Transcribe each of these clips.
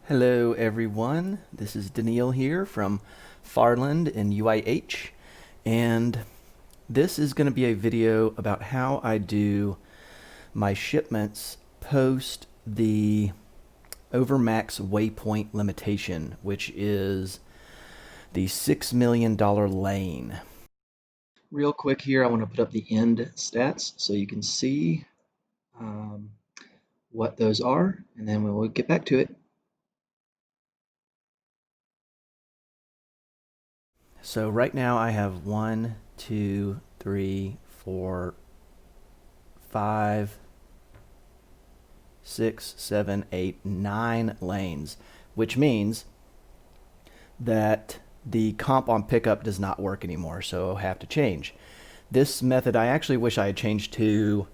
Hello everyone, this is Daneel here from Farland in UIH, and this is going to be a video about how I do my shipments post the overmax waypoint limitation, which is the $6 million lane. Real quick here, I want to put up the end stats so you can see what those are, and then we'll get back to it. So right now I have 1, 2, 3, 4, 5, 6, 7, 8, 9 lanes, which means that the comp on pickup does not work anymore, so I'll have to change. This method I actually wish I had changed to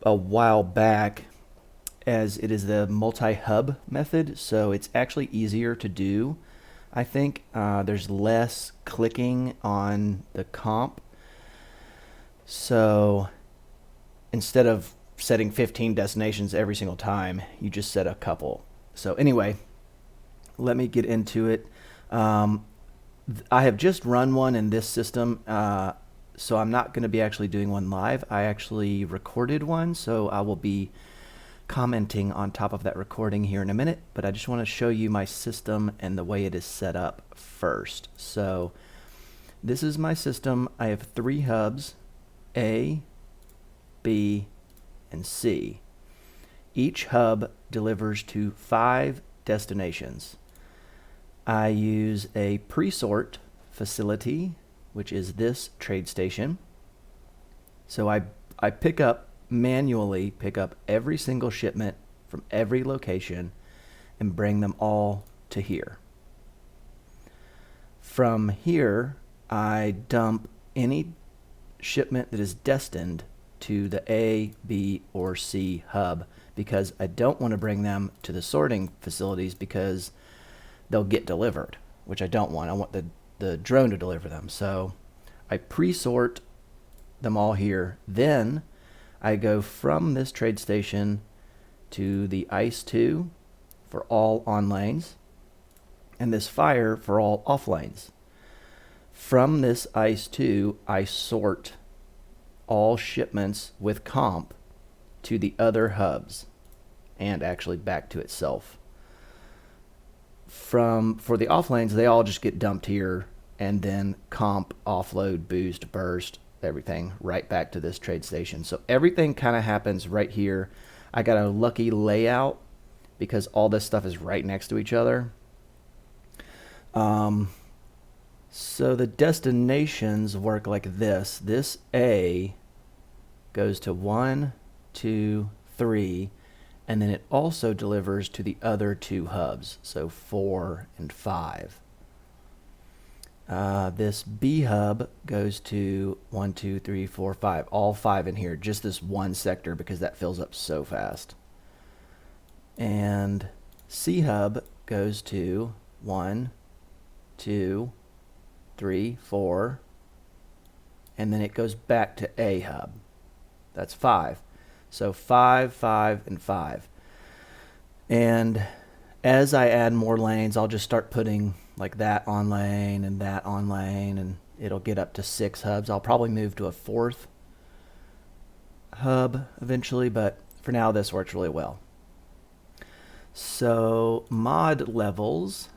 a while back, as it is the multi-hub method, so it's actually easier to do. I think there's less clicking on the comp. So instead of setting 15 destinations every single time, you just set a couple. So anyway, let me get into it. I have just run one in this system, so I'm not going to be actually doing one live. I actually recorded one, so I will be commenting on top of that recording here in a minute, but I just want to show you my system and the way it is set up first. So this is my system. I have 3 hubs, A, B, and C. Each hub delivers to 5 destinations. I use a pre-sort facility, which is this trade station. So I manually pick up every single shipment from every location and bring them all to here. From here, I dump any shipment that is destined to the A, B, or C hub, because I don't want to bring them to the sorting facilities because they'll get delivered, which I don't want. I want the drone to deliver them. So I pre-sort them all here. Then I go from this trade station to the ICE 2 for all on lanes, and this fire for all off lanes. From this ICE 2, I sort all shipments with comp to the other hubs, and actually back to itself. For the off lanes, they all just get dumped here, and then comp, offload, boost, burst, everything right back to this trade station. So everything kind of happens right here. I got a lucky layout because all this stuff is right next to each other. So the destinations work like this. This A goes to 1, 2, 3, and then it also delivers to the other 2 hubs, so 4 and 5. This B hub goes to 1, 2, 3, 4, 5, all 5 in here, just this one sector because that fills up so fast. And C hub goes to 1, 2, 3, 4, and then it goes back to A hub. That's 5. So 5, 5, and 5. And as I add more lanes, I'll just start putting like that on lane and that on lane, and it'll get up to 6 hubs. I'll probably move to a 4th hub eventually, but for now this works really well. So mod levels,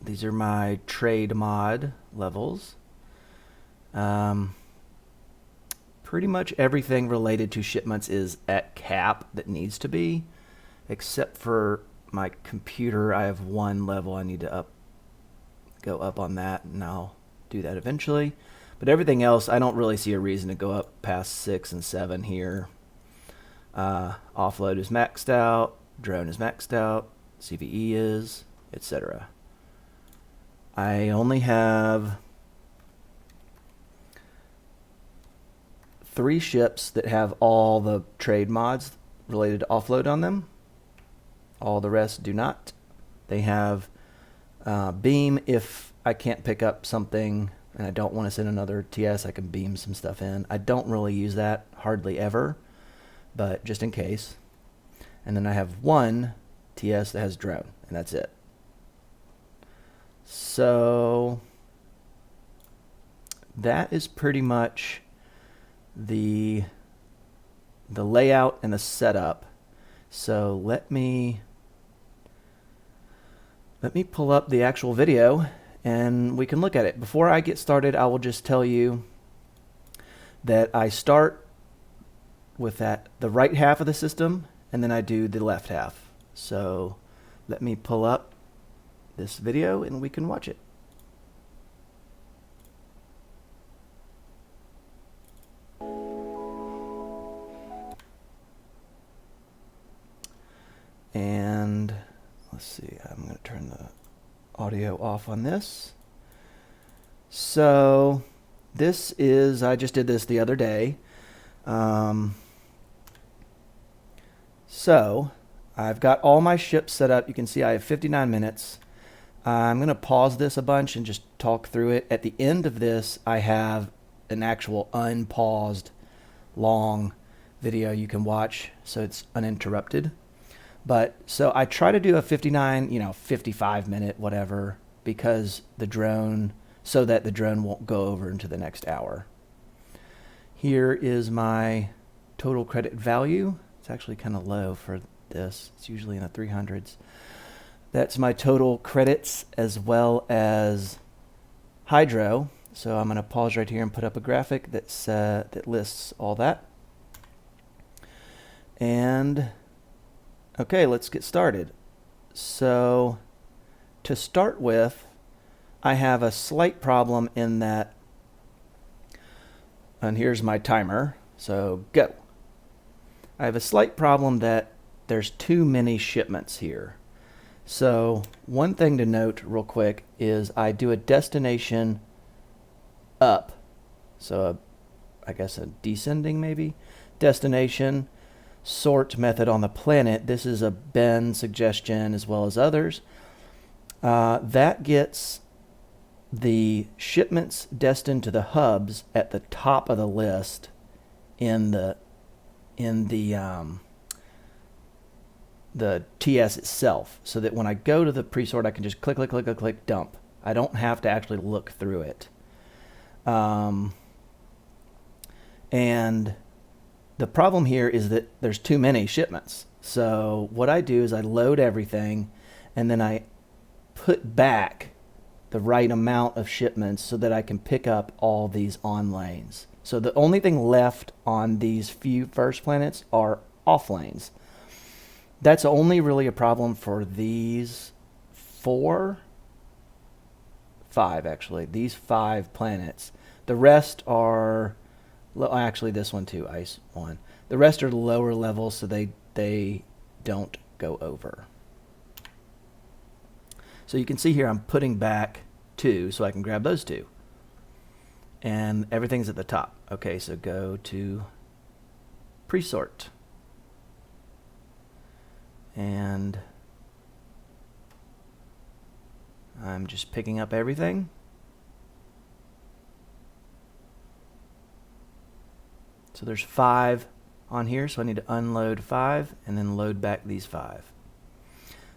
these are my trade mod levels. Pretty much everything related to shipments is at cap that needs to be, except for my computer. I have 1 level I need to go up on that, and I'll do that eventually. But everything else, I don't really see a reason to go up past 6 and 7 here. Offload is maxed out, drone is maxed out, CVE is, etc. I only have 3 ships that have all the trade mods related to offload on them. All the rest do not. They have beam. If I can't pick up something and I don't want to send another TS, I can beam some stuff in. I don't really use that hardly ever, but just in case. And then I have 1 TS that has drone, and that's it. So that is pretty much the layout and the setup. So let me pull up the actual video and we can look at it. Before I get started, I will just tell you that I start with the right half of the system and then I do the left half. So let me pull up this video and we can watch it. And let's see, I'm going to turn the audio off on this. So this is, I just did this the other day. So I've got all my ships set up. You can see I have 59 minutes. I'm going to pause this a bunch and just talk through it. At the end of this, I have an actual unpaused long video you can watch, so it's uninterrupted. But so I try to do a 59, 55 minute, whatever, because so that the drone won't go over into the next hour. Here is my total credit value. It's actually kind of low for this. It's usually in the 300s. That's my total credits as well as hydro. So I'm going to pause right here and put up a graphic that lists all that. And okay, let's get started. So to start with, I have a slight problem in that, and here's my timer, so go. I have a slight problem that there's too many shipments here. So one thing to note real quick is I do a destination up, so I guess a descending maybe, destination, sort method on the planet. This is a Ben suggestion as well as others. That gets the shipments destined to the hubs at the top of the list in the TS itself, so that when I go to the pre-sort, I can just click, dump. I don't have to actually look through it. And the problem here is that there's too many shipments. So what I do is I load everything and then I put back the right amount of shipments so that I can pick up all these on lanes. So the only thing left on these few first planets are off lanes. That's only really a problem for these these 5 planets. The rest are, actually this one too, ice 1. The rest are lower levels, so they don't go over. So you can see here I'm putting back 2 so I can grab those 2. And everything's at the top. Okay, so go to pre-sort. And I'm just picking up everything. So there's 5 on here, so I need to unload 5 and then load back these 5.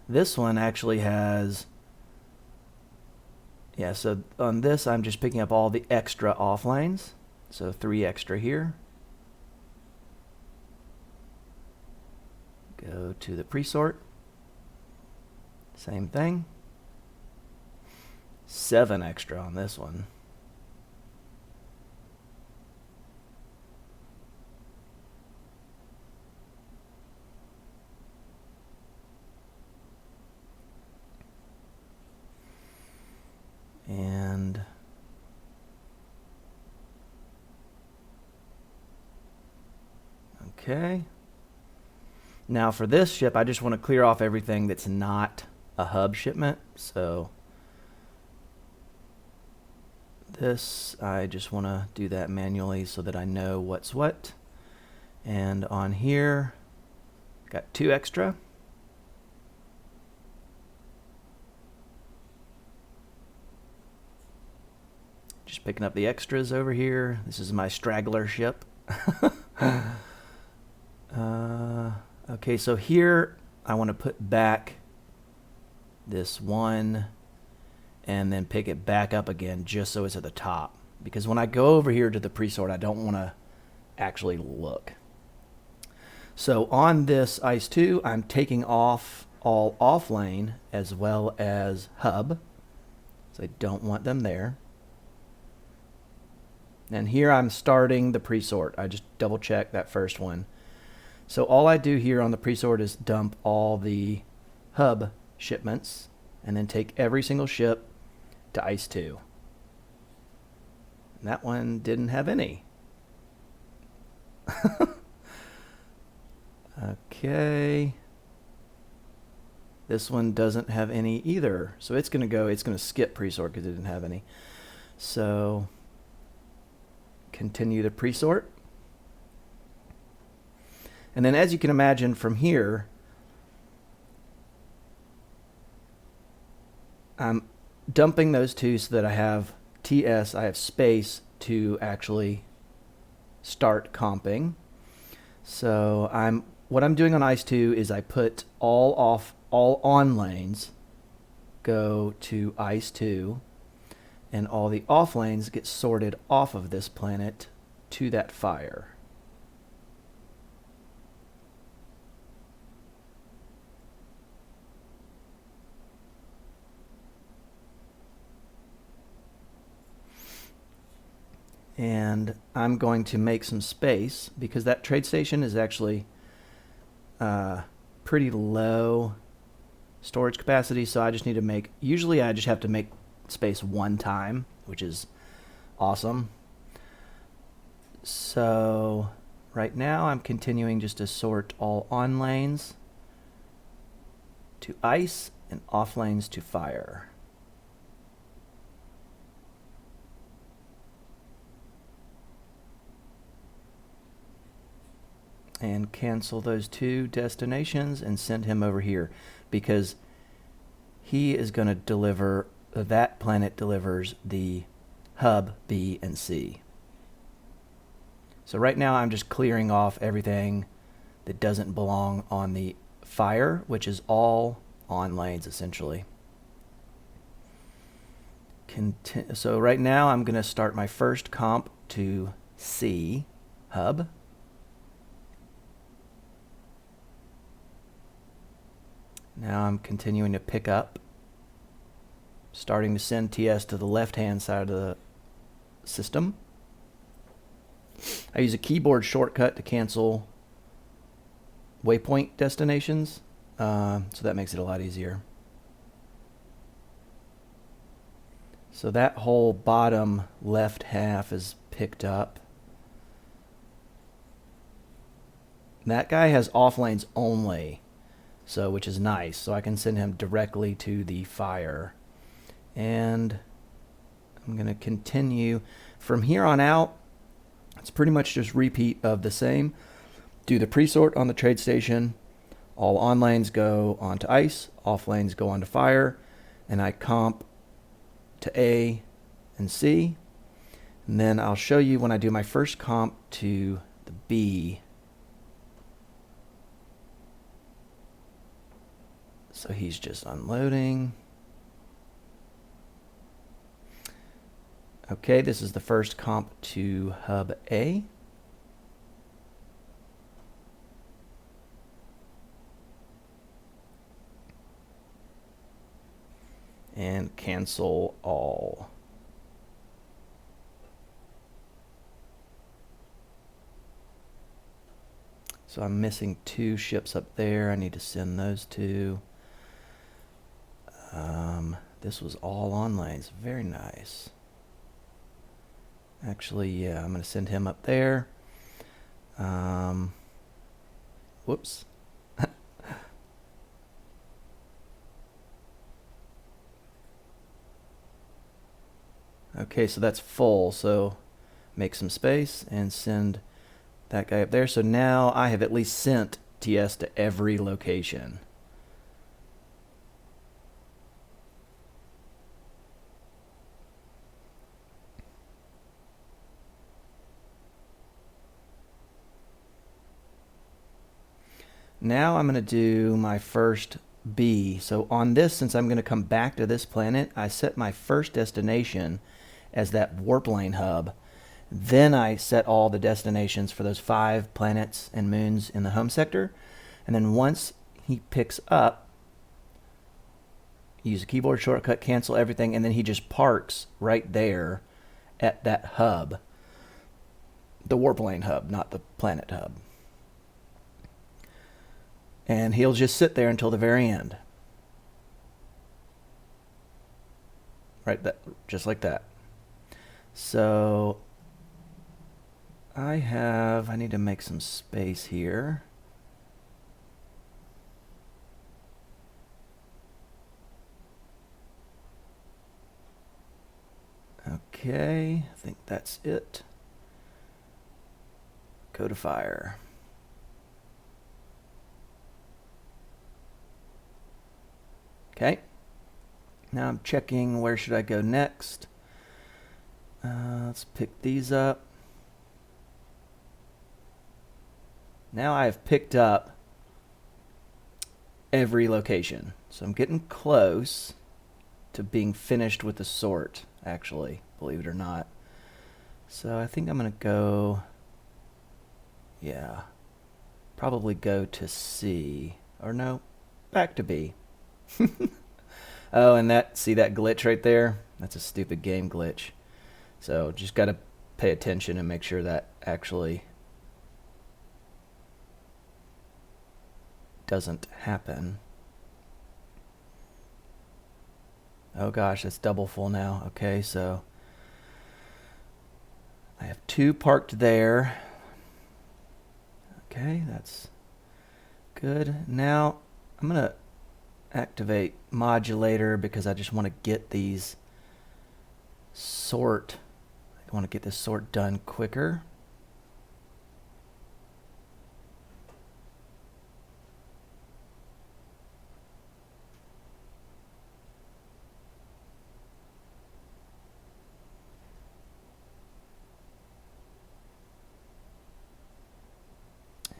This one actually has, so on this I'm just picking up all the extra off lanes. So 3 extra here. Go to the pre-sort. Same thing. 7 extra on this one. And okay. Now for this ship, I just want to clear off everything that's not a hub shipment. So this, I just want to do that manually so that I know what's what. And on here, got 2 extra. Just picking up the extras over here. This is my straggler ship. Okay, so here I want to put back this one and then pick it back up again just so it's at the top. Because when I go over here to the pre-sort, I don't want to actually look. So on this ICE2, I'm taking off all off lane as well as hub. So I don't want them there. And here I'm starting the pre-sort. I just double check that first one. So all I do here on the pre-sort is dump all the hub shipments and then take every single ship to ICE2. And that one didn't have any. Okay. This one doesn't have any either. So it's going to skip pre-sort because it didn't have any. So continue the pre-sort. And then as you can imagine from here, I'm dumping those two so that I have TS, I have space to actually start comping. So what I'm doing on ICE2 is I put all on lanes go to ICE2, and all the off lanes get sorted off of this planet to that fire. And I'm going to make some space because that trade station is actually pretty low storage capacity, so I just need to make, usually I just have to make space one time, which is awesome. So right now I'm continuing just to sort all on lanes to ice and off lanes to fire. And cancel those two destinations and send him over here because he is going to deliver, that planet delivers the hub B and C. So right now I'm just clearing off everything that doesn't belong on the fire, which is all on lanes essentially. So right now I'm going to start my first comp to C hub. Now I'm continuing to pick up, starting to send TS to the left-hand side of the system. I use a keyboard shortcut to cancel waypoint destinations, so that makes it a lot easier. So that whole bottom left half is picked up. That guy has off lanes only, so which is nice. So I can send him directly to the fire. And I'm going to continue from here on out. It's pretty much just repeat of the same. Do the pre-sort on the trade station. All on lanes go onto ice, off lanes go onto fire, and I comp to A and C. And then I'll show you when I do my first comp to the B. So he's just unloading. Okay, this is the first comp to hub A. And cancel all. So I'm missing two ships up there. I need to send those two. This was all on lanes. Very nice. Actually, yeah, I'm going to send him up there. Whoops. Okay, so that's full. So make some space and send that guy up there. So now I have at least sent TS to every location. Now I'm going to do my first B. So on this, since I'm going to come back to this planet, I set my first destination as that warp lane hub. Then I set all the destinations for those 5 planets and moons in the home sector. And then once he picks up, use a keyboard shortcut, cancel everything, and then he just parks right there at that hub. The warp lane hub, not the planet hub. And he'll just sit there until the very end. Right, just like that. So I need to make some space here. Okay, I think that's it. Codifier. Okay. Now I'm checking where should I go next. Let's pick these up. Now I have picked up every location. So I'm getting close to being finished with the sort, actually, believe it or not. So I think I'm going to go, probably go to C. Or no, back to B. Oh, and see that glitch right there? That's a stupid game glitch. So just got to pay attention and make sure that actually doesn't happen. Oh gosh, that's double full now. Okay, so I have 2 parked there. Okay, that's good. Now I'm going to activate modulator because I just want to get these sort. I want to get this sort done quicker.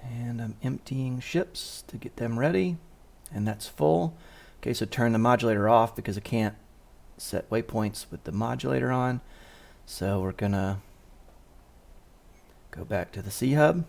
And I'm emptying ships to get them ready. And that's full. Okay, so turn the modulator off because I can't set waypoints with the modulator on. So we're gonna go back to the C hub.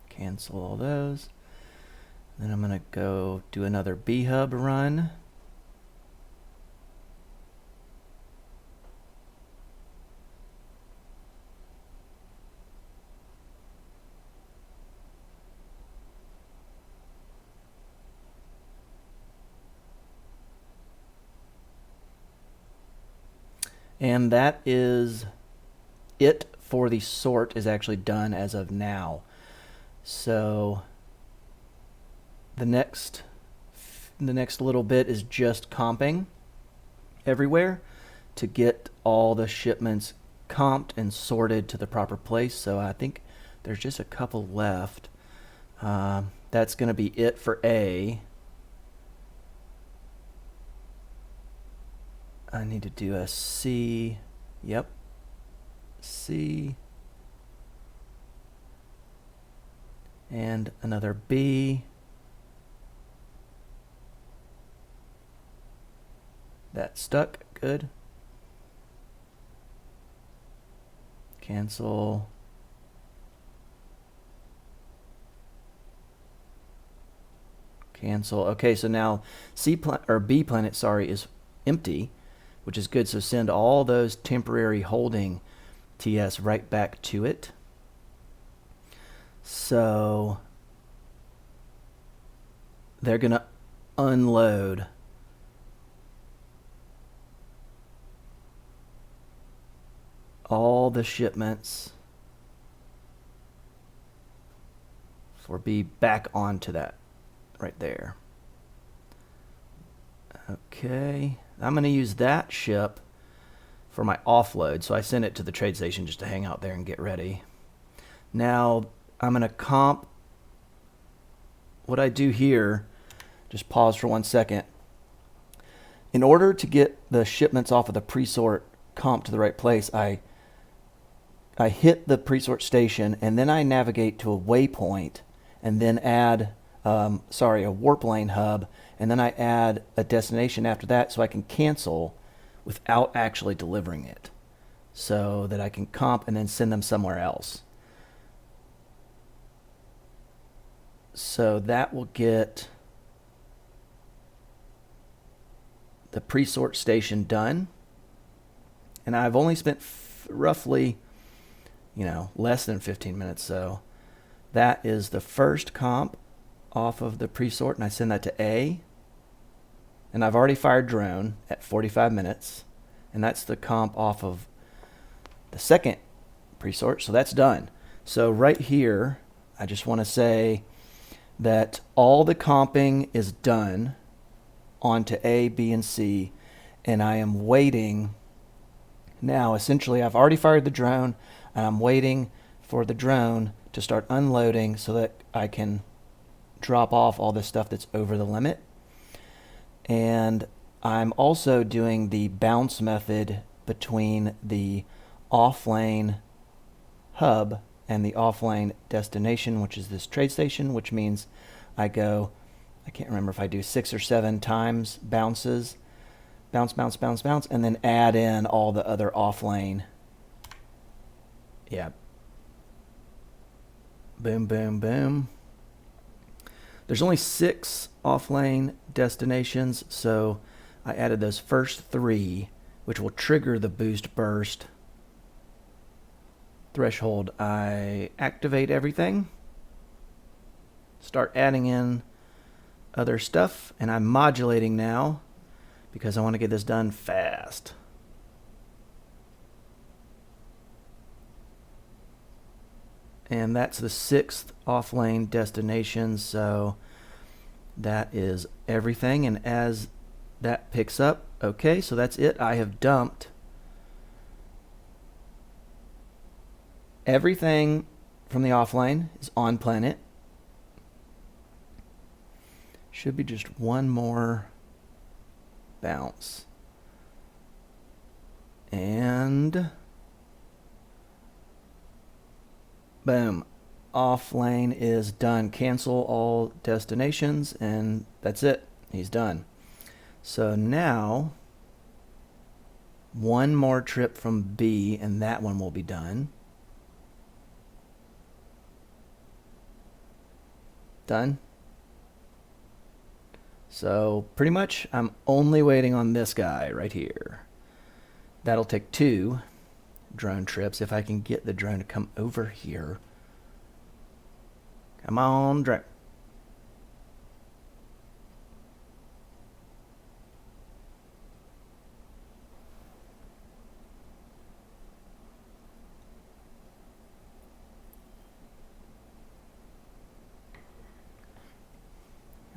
Cancel all those. Then I'm going to go do another B hub run. And that is it for the sort is actually done as of now. So the next little bit is just comping everywhere to get all the shipments comped and sorted to the proper place. So I think there's just a couple left. That's going to be it for A. I need to do a C. Yep. C. And another B. That stuck. Good. Cancel. Cancel. Okay, so now B planet, sorry, is empty, which is good. So send all those temporary holding TS right back to it. So they're going to unload all the shipments for B back onto that right there. Okay, I'm going to use that ship for my offload. So I send it to the trade station just to hang out there and get ready. Now I'm going to comp. What I do here, just pause for 1 second. In order to get the shipments off of the pre-sort comp to the right place, I hit the pre-sort station, and then I navigate to a waypoint, and then add, a warp lane hub, and then I add a destination after that so I can cancel without actually delivering it, so that I can comp and then send them somewhere else. So that will get the pre-sort station done. And I've only spent roughly, less than 15 minutes. So that is the first comp off of the pre-sort, and I send that to A. And I've already fired drone at 45 minutes, and that's the comp off of the second pre-sort, so that's done. So right here, I just want to say that all the comping is done onto A, B, and C, and I am waiting. Now, essentially, I've already fired the drone, and I'm waiting for the drone to start unloading so that I can drop off all this stuff that's over the limit. And I'm also doing the bounce method between the off-lane hub and the off-lane destination, which is this trade station, which means I can't remember if I do 6 or 7 times bounces, bounce, bounce, bounce, bounce, and then add in all the other off-lane. Yeah. Boom, boom, boom. There's only 6 off-lane destinations, so I added those first 3, which will trigger the boost burst threshold. I activate everything, start adding in other stuff, and I'm modulating now because I want to get this done fast. And that's the 6th off-lane destination, so that is everything. And as that picks up, okay, so that's it. I have dumped everything from the off-lane is on planet. Should be just one more bounce. And boom, off lane is done. Cancel all destinations, and that's it. He's done. So now, one more trip from B, and that one will be done. Done. So pretty much I'm only waiting on this guy right here. That'll take 2 drone trips if I can get the drone to come over here. Come on, drone.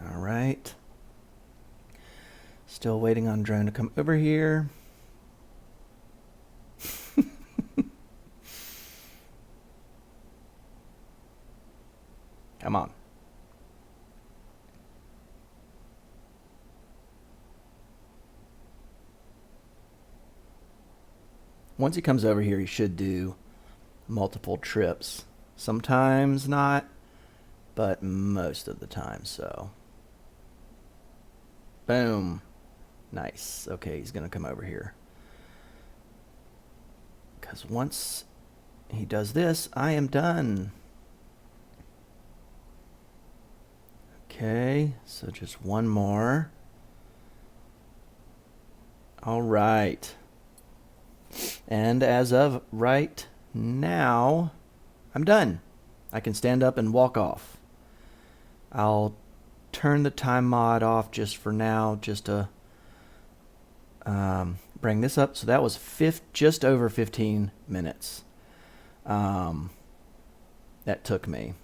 All right. Still waiting on drone to come over here. Come on. Once he comes over here, he should do multiple trips. Sometimes not, but most of the time, so. Boom. Nice. Okay, he's going to come over here. Because once he does this, I am done. Okay, so just one more. All right. And as of right now, I'm done. I can stand up and walk off. I'll turn the time mod off just for now, just to bring this up. So that was just over 15 minutes that took me.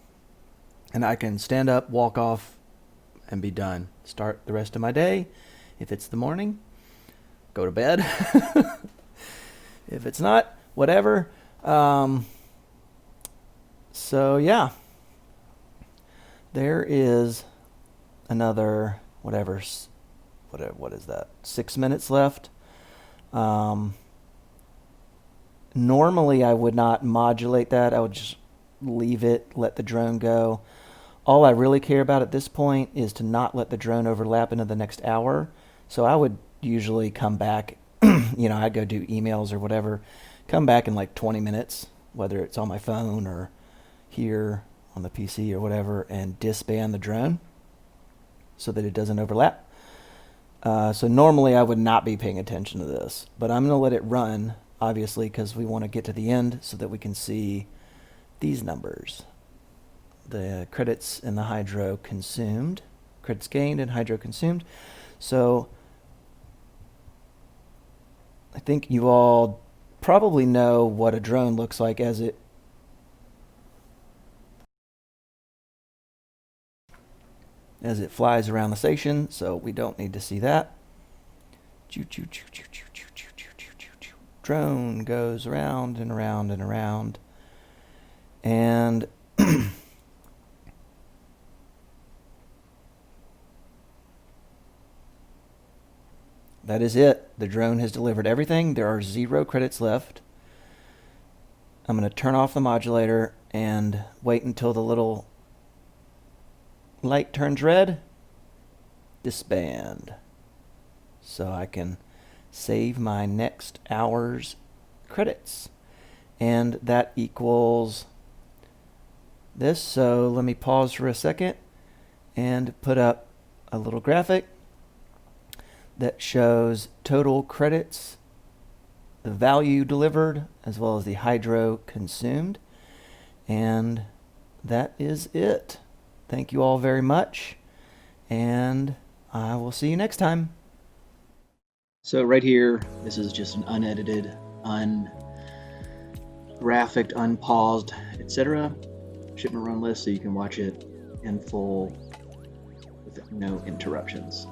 And I can stand up, walk off, and be done. Start the rest of my day. If it's the morning, go to bed. If it's not, whatever. So yeah, there is another what is that? 6 minutes left. Normally I would not modulate that. I would just leave it, let the drone go. All I really care about at this point is to not let the drone overlap into the next hour. So I would usually come back, I'd go do emails or whatever, come back in like 20 minutes, whether it's on my phone or here on the PC or whatever, and disband the drone so that it doesn't overlap. So normally I would not be paying attention to this, but I'm going to let it run, obviously, because we want to get to the end so that we can see these numbers. The credits and the hydro consumed, credits gained and hydro consumed. So I think you all probably know what a drone looks like as it flies around the station, so we don't need to see that. Drone goes around and around and around, and that is it. The drone has delivered everything. There are 0 credits left. I'm going to turn off the modulator and wait until the little light turns red. Disband. So I can save my next hour's credits. And that equals this. So let me pause for a second and put up a little graphic that shows total credits, the value delivered, as well as the hydro consumed. And that is it. Thank you all very much, and I will see you next time. So right here, this is just an unedited, ungraphicked, unpaused, etc. shipment run list, so you can watch it in full with no interruptions.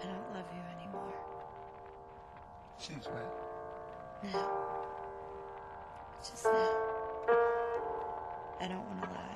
I don't love you anymore. Since when? Now. Just now. I don't want to lie.